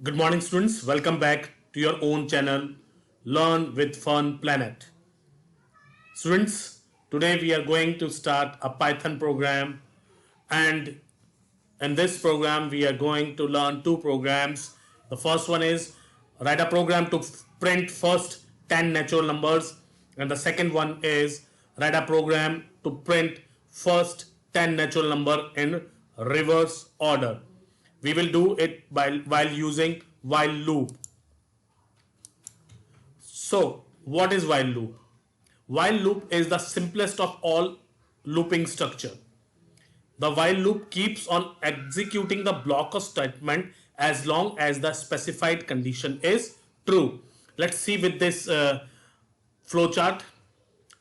Good morning, students. Welcome back to your own channel, Learn with Fun Planet. Students, today we are going to start a Python program, and in this program we are going to learn two programs. The first one is write a program to print first 10 natural numbers, and the second one is write a program to print first 10 natural number in reverse order. We will do it while using while loop. So what is while loop? While loop is the simplest of all looping structure. The while loop keeps on executing the block of statement as long as the specified condition is true. Let's see with this flowchart.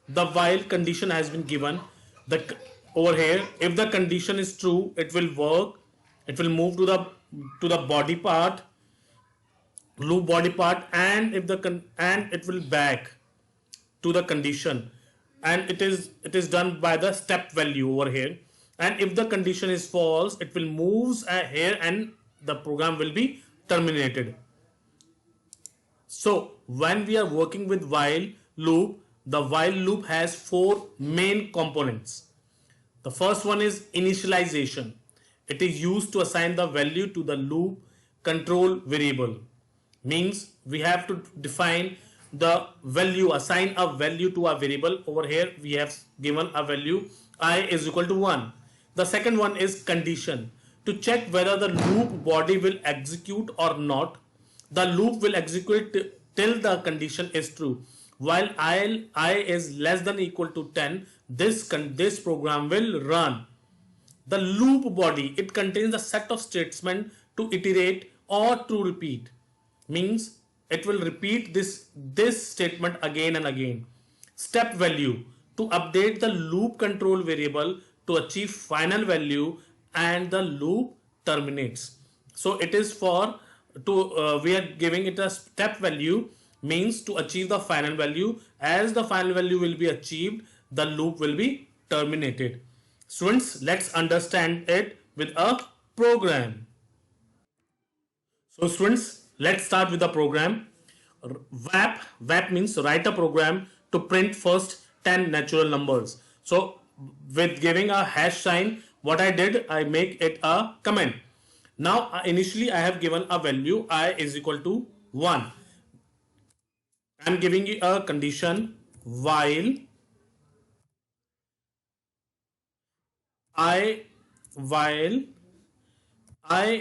The while condition has been given. Over here, if the condition is true, it will work. It will move to the body part, loop body part, and if it will back to the condition, and it is done by the step value over here. And if the condition is false, it will moves here and the program will be terminated. So when we are working with while loop, the while loop has four main components. The first one is initialization. It is used to assign the value to the loop control variable. Means we have to define the value, assign a value to a variable. Over here we have given a value I is equal to 1. The second one is condition. To check whether the loop body will execute or not, the loop will execute till the condition is true. While I is less than equal to 10, this program will run. The loop body, it contains a set of statements to iterate or to repeat. Means it will repeat this statement again and again. Step value, to update the loop control variable to achieve final value, and the loop terminates. So it is for we are giving it a step value, means to achieve the final value. As the final value will be achieved, the loop will be terminated. Students, let's understand it with a program. So students, let's start with the program. WAP means write a program to print first 10 natural numbers. So with giving a hash sign, what I did, I make it a comment. Now initially I have given a value I is equal to 1. I am giving you a condition while I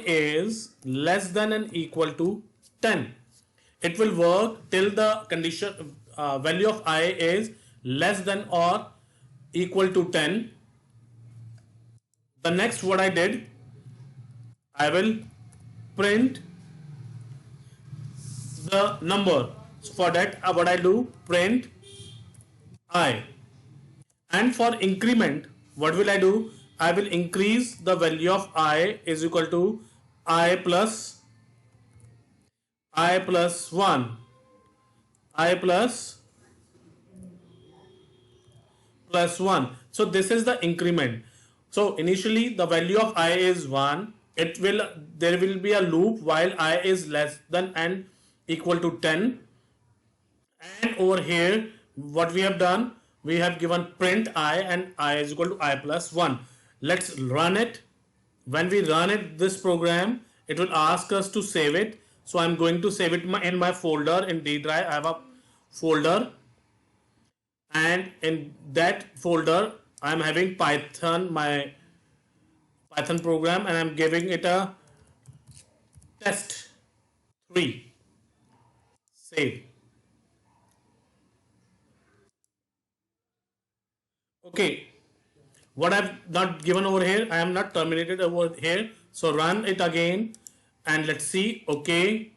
is less than and equal to 10. It will work till the condition value of I is less than or equal to 10. The next what I did, I will print the number. So for that what I do, print I. And for increment, what will I do? I will increase the value of I is equal to I plus 1, I plus 1. So this is the increment. So initially the value of I is 1. There will be a loop while I is less than and equal to 10. And over here what we have done, we have given print I, and I is equal to I plus 1. Let's run it. When we run it, this program, it will ask us to save it. So I'm going to save it in my folder in D drive. I have a folder, and in that folder I'm having Python, my Python program, and I'm giving it a test3. Save. Okay, what I've not given over here, I am not terminated over here. So run it again and let's see. Okay,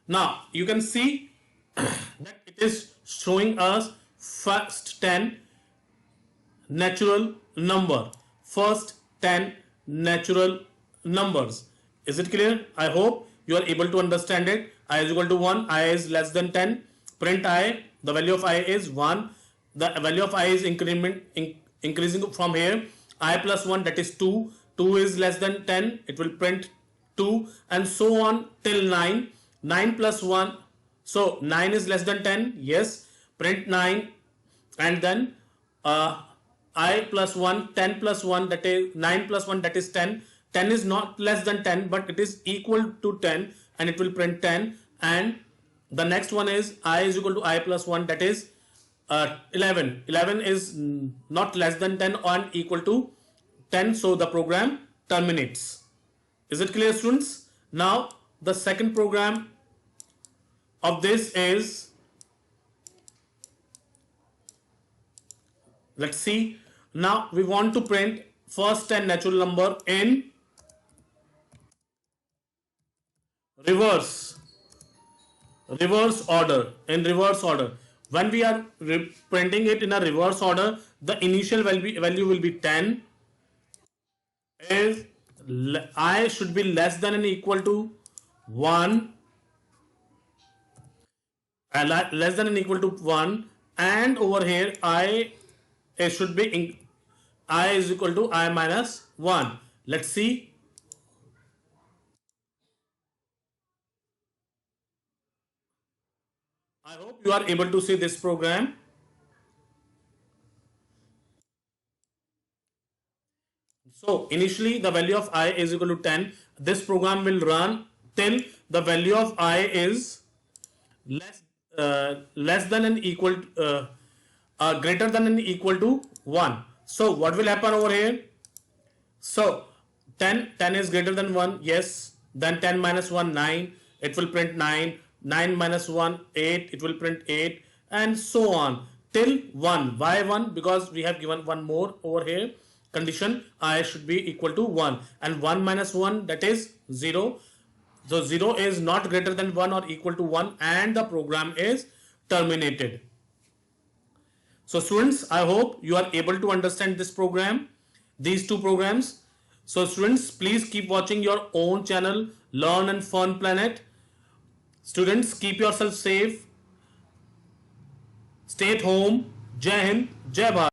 now you can see that it is showing us first 10 natural number, first 10 natural numbers. Is it clear? I hope you are able to understand it. I is equal to 1, I is less than 10, print I, the value of I is 1, the value of I is increasing from here, I plus 1, that is 2, 2 is less than 10, it will print 2, and so on till 9. 9 plus 1, so 9 is less than 10, yes, print 9, and then I plus 1, 10 plus 1, that is 9 plus 1, that is 10. 10 is not less than 10, but it is equal to 10, and it will print 10. And the next one is I is equal to I plus 1, that is 11. 11 is not less than 10 and equal to 10, so the program terminates. Is it clear, students? Now the second program of this is, let's see. Now we want to print first 10 natural number in reverse order. When we are printing it in a reverse order, the initial value will be 10. Is I should be less than and equal to 1, less than and equal to 1, and over here it should be I is equal to I minus 1. Let's see. I hope you are able to see this program. So initially the value of I is equal to 10. This program will run till the value of I is less than and equal greater than and equal to 1. So what will happen over here? So 10 is greater than 1, yes. Then 10 minus 1, 9, it will print 9. 9 minus 1, 8, it will print 8, and so on till 1. Why 1? Because we have given one more over here condition, I should be equal to 1, and 1 minus 1, that is 0. So 0 is not greater than 1 or equal to 1, and the program is terminated. So students, I hope you are able to understand this program, these two programs. So students, please keep watching your own channel, Learn and Fun Planet. Students, keep yourself safe, stay at home. Jai Hind, Jai Bharat.